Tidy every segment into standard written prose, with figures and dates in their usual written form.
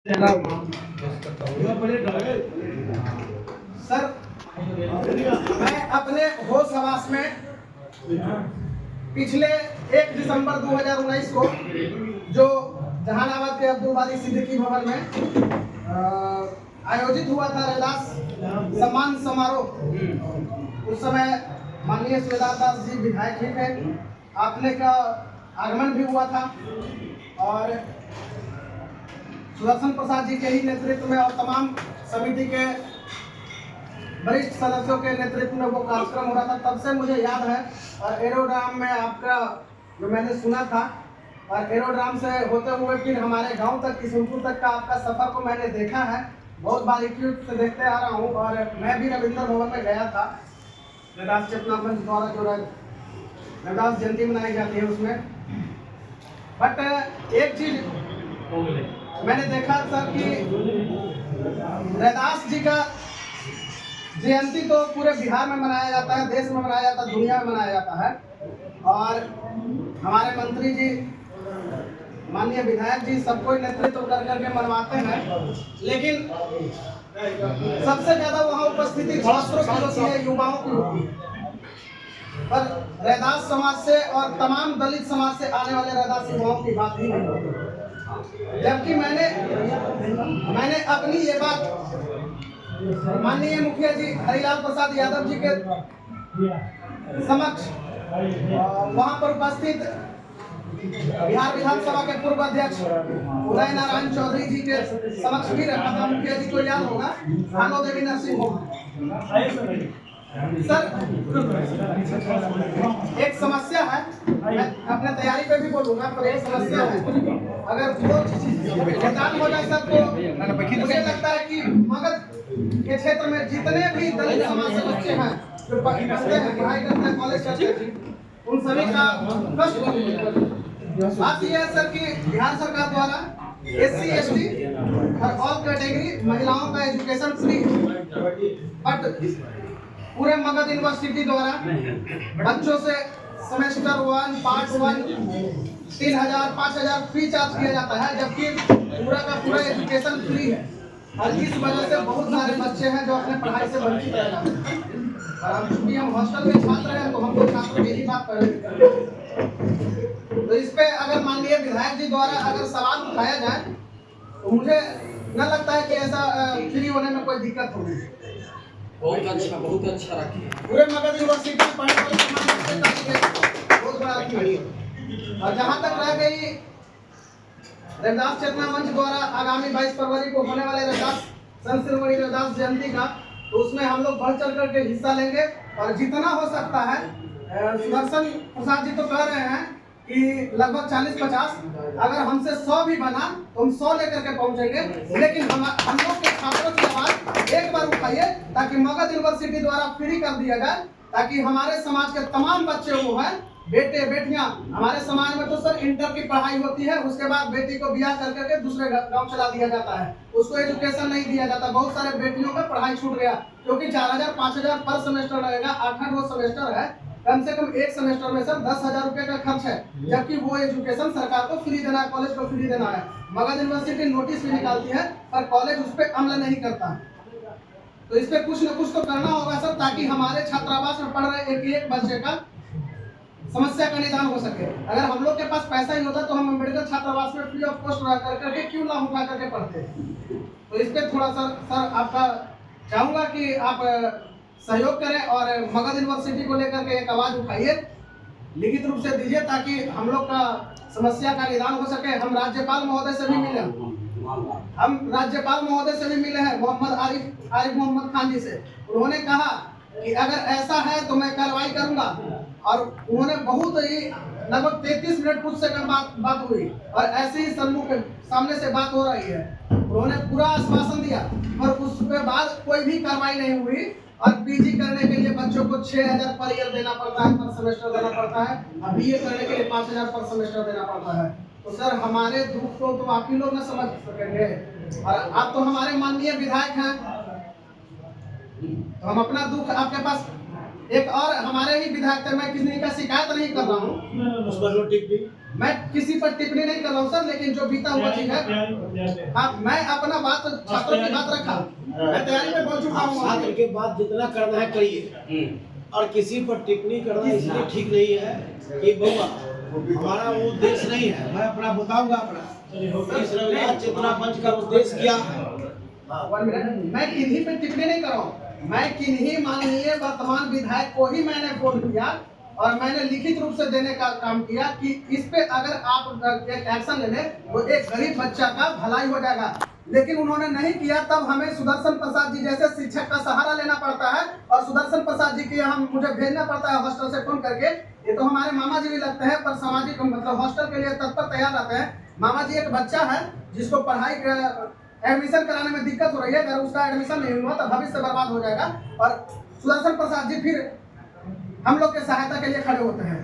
Sir, मैं अपने होश हवास में पिछले 1 दिसंबर 2019 को जो जहानाबाद के अब्दुल बारी सिद्दीकी भवन में आयोजित हुआ था रैदास सम्मान समारोह, उस समय माननीय सुबेदार दास जी विधायक भी थे, आपने का आगमन भी हुआ था और सुदर्शन प्रसाद जी के ही नेतृत्व में और तमाम समिति के वरिष्ठ सदस्यों के नेतृत्व में वो कार्यक्रम हो रहा था। तब से मुझे याद है और एरोड्राम में आपका जो मैंने सुना था और एरोड्राम से होते हुए फिर हमारे गांव तक किशनपुर तक का आपका सफर को मैंने देखा है, बहुत बारीकी से देखते आ रहा हूँ। और मैं भी रविंद्र भवन में गया था, रैदास चेतना मंच द्वारा जो रैदास जयंती मनाई जाती है उसमें। बट एक चीज मैंने देखा सर कि रैदास जी का जयंती तो पूरे बिहार में मनाया जाता है, देश में मनाया जाता है, दुनिया में मनाया जाता है और हमारे मंत्री जी माननीय विधायक जी सबको नेतृत्व कर करके मनवाते हैं, लेकिन सबसे ज्यादा वहाँ उपस्थिति छात्रों की होती है, युवाओं की होती है। पर रैदास समाज से और तमाम दलित समाज से आने वाले रैदास युवाओं की बात ही नहीं होती। जबकि मैंने अपनी ये बात माननीय मुखिया जी हरिलाल प्रसाद यादव जी के समक्ष वहां पर उपस्थित बिहार विधानसभा के पूर्व अध्यक्ष उदय नारायण चौधरी जी के समक्ष भी रखा था। मुखिया जी को याद होगा, भानो देवी नरसिंह होगा। सर, एक समस्या है, मैं अपने तैयारी पे भी बोलूंगा, पर एक समस्या है। अगर वो मतदान हो जाए सर तो मुझे लगता है कि मगध के क्षेत्र में जितने भी दलित समाज से बच्चे हैं जो पढ़ते हैं, पढ़ाई करते हैं, कॉलेज करते हैं, उन सभी का कष्ट कम होगा। बात यह है सर कि बिहार सरकार द्वारा SC ST और ऑल कैटेगरी महिलाओं का एजुकेशन फ्री है, बट पूरे मगध यूनिवर्सिटी द्वारा बच्चों से सेमेस्टर 1 पार्ट 1 3000 5000 फी चार्ज किया जाता है, जबकि पूरा का पूरा एजुकेशन फ्री है। और इस वजह से बहुत सारे बच्चे हैं जो अपने पढ़ाई से वंचित रह जाते हैं। और हम चूंकि हम हॉस्टल के छात्र हैं तो हम लोग छात्रों की ही बात कर रहे हैं। तो इस पे अगर माननीय विधायक जी द्वारा अगर सवाल उठाया जाए तो मुझे न लगता है कि ऐसा फ्री होने में कोई दिक्कत होगी। बहुत अच्छा रखिए। पूरे मगध यूनिवर्सिटी में पढ़ने वाले बहुत बड़ा रखिए। और जहाँ तक रह गई रैदास चेतना मंच द्वारा आगामी 22 फरवरी को होने वाले रैदास संत शिरोमणि रैदास जयंती का, तो उसमें हम लोग बढ़ चढ़ करके हिस्सा लेंगे और जितना हो सकता है। सुदर्शन प्रसाद जी तो कह रहे हैं कि लगभग 40-50, अगर हमसे 100 भी बना तो हम 100 लेकर के पहुंचेंगे, लेकिन हम लोग के छात्रों की आवाज एक बार उठाइए ताकि मगध यूनिवर्सिटी द्वारा फ्री कर दिया जाए, ताकि हमारे समाज के तमाम बच्चे वो हैं, बेटे बेटियां। हमारे समाज में तो सर इंटर की पढ़ाई होती है, उसके बाद बेटी को ब्याह कर करके दूसरे गांव चला दिया जाता है, उसको एजुकेशन नहीं दिया जाता। बहुत सारे बेटियों का पढ़ाई छूट गया क्योंकि 4000-5000 पर सेमेस्टर लगेगा, 8 सेमेस्टर है, कम से कम एक सेमेस्टर में सर 10,000 रुपए का खर्च है, जबकि वो एजुकेशन सरकार को फ्री देना है, कॉलेज को फ्री देना है। मगध यूनिवर्सिटी नोटिस भी निकालती है पर कॉलेज उस पर अमल नहीं करता। तो इस पे कुछ न कुछ तो करना होगा सर, ताकि हमारे छात्रावास में पढ़ रहे एक बच्चे का समस्या का निदान हो सके। अगर हम लोग के पास पैसा ही होता तो हम अम्बेडकर छात्रावास में फ्री ऑफ कॉस्ट रह करके क्यों लाभ उठा करके पढ़ते। तो इस पे थोड़ा सर आपका चाहूंगा कि आप सहयोग करें और मगध यूनिवर्सिटी को लेकर के एक आवाज उठाइए, लिखित रूप से दीजिए ताकि हम लोग का समस्या का निदान हो सके। हम राज्यपाल महोदय से भी मिले हैं, मोहम्मद आरिफ मोहम्मद खान जी से। उन्होंने कहा कि अगर ऐसा है तो मैं कार्रवाई करूंगा, और उन्होंने बहुत ही लगभग 33 मिनट कुछ सेकंड बात हुई और ऐसे ही सामने से बात हो रही है। उन्होंने पूरा आश्वासन दिया और उसके बाद कोई भी कार्रवाई नहीं हुई। और PG करने के लिए बच्चों को 6000 पर ईयर देना पड़ता है, पर सेमेस्टर देना पड़ता है, और BA करने के लिए 5000 पर सेमेस्टर देना पड़ता है। तो सर हमारे दुख को तो आप ही लोग न समझ सकेंगे, और आप तो हमारे माननीय विधायक हैं, तो हम अपना दुख आपके पास एक और हमारे ही विधायक थे, मैं किसी का शिकायत नहीं कर रहा हूँ, उस पर नो टिप्पणी। मैं किसी पर टिप्पणी नहीं कर रहा हूँ सर, लेकिन जो बीता हुआ चीज है, हाँ, मैं अपना बात छात्रों की बात रखा, मैं तैयारी में बोल चुका हूँ। छात्र के बाद जितना करना है करिए, और किसी पर टिप्पणी करना इसलिए ठीक नहीं है कि बउआ हमारा वो उद्देश्य नहीं है। मैं अपना बताऊंगा अपना इस रविदास चेतना मंच का उद्देश्य क्या है। 1 मिनट, मैं किन्हीं पे टिप्पणी नहीं कर रहा हूँ, मैं किन्हीं माननीय वर्तमान विधायक को ही मैंने फोन किया और मैंने लिखित रूप से देने का काम किया कि इस पे अगर आप एक एक्शन ले लें तो एक गरीब बच्चा का भलाई हो जाएगा, लेकिन उन्होंने नहीं किया। तब हमें सुदर्शन प्रसाद जी जैसे शिक्षक का सहारा लेना पड़ता है और सुदर्शन प्रसाद जी के यहाँ मुझे भेजना पड़ता है हॉस्टल से फोन करके। ये तो हमारे मामा जी भी लगते हैं, पर सामाजिक मतलब हॉस्टल के लिए तत्पर तैयार रहते हैं। मामा जी एक बच्चा है जिसको पढ़ाई एडमिशन कराने में दिक्कत हो रही है, अगर उसका एडमिशन नहीं हुआ तो भविष्य बर्बाद हो जाएगा। और सुदर्शन प्रसाद जी फिर हम लोग के सहायता के लिए खड़े होते हैं।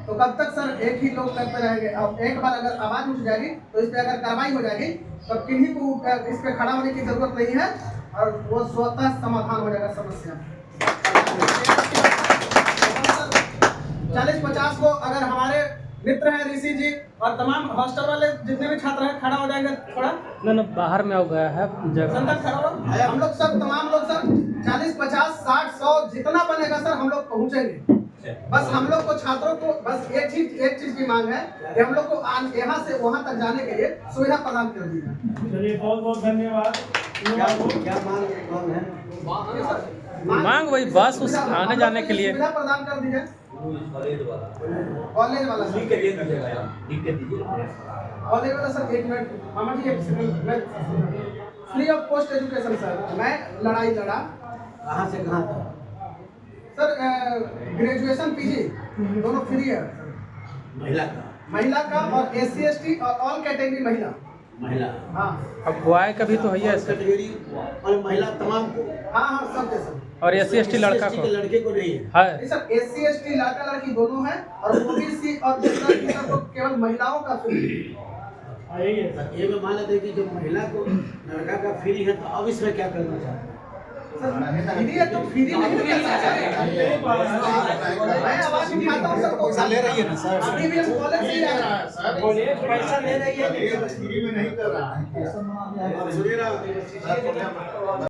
तो कब तक सर एक ही लोग करते रहेंगे? अब एक बार अगर आवाज उठ जाएगी तो इस पे अगर कार्रवाई हो जाएगी तो किन्हीं को इस पे खड़ा होने की जरूरत नहीं है और वो स्वतः समाधान हो जाएगा समस्या। 40-50 को अगर हमारे मित्र हैं ऋषि जी और तमाम हॉस्टल वाले जितने भी छात्र हैं खड़ा हो जाएंगे थोड़ा ना बाहर में हो गया है जगह। संदर्भ खड़ा हो, हम लोग सब तमाम लोग सर 40, 50, 60, 100 जितना बनेगा सर हम लोग पहुंचेंगे। बस हम लोग को छात्रों को बस एक चीज की मांग है कि हम लोग को यहाँ से वहाँ तक जाने के लिए सुविधा प्रदान कर दी जाए। चलिए बहुत बहुत धन्यवाद। क्या मांग है? मांग वही बस उस आने जाने के लिए सुविधा प्रदान कर दी जाए। कॉलेज वाला सर, कॉलेज वाला सर 1 मिनट मामा जी, 1 सेकंड, मैं free of cost education sir, मैं लड़ाई लड़ा कहाँ से कहाँ तक? सर, ग्रेजुएशन पीजी दोनों फ्री है, महिला का और SC ST और ऑल कैटेगरी महिला। हाँ, अब बॉय का भी तो है ही ऐसे, कैटेगरी और महिला तमाम को। हाँ सब के सब। और SC ST लड़का को लड़के को नहीं है। है। सर SC ST लड़का लड़की दोनों है और OBC और जनरल की सबको केवल महिलाओं का फ्री। ये मैं मान लेते कि जो महिला को लड़का का फ्री है, तो अब इसमें क्या करना चाहते हैं? फ्री है तो फ्री नहीं मैं आवाज उठाता हूँ सर, पैसा ले रही है ना सर, अभी भी हम कॉलेज से ही आ रहा है सर, कॉलेज पैसा ले रही है फ्री में नहीं कर रहा है। सुनिए ना।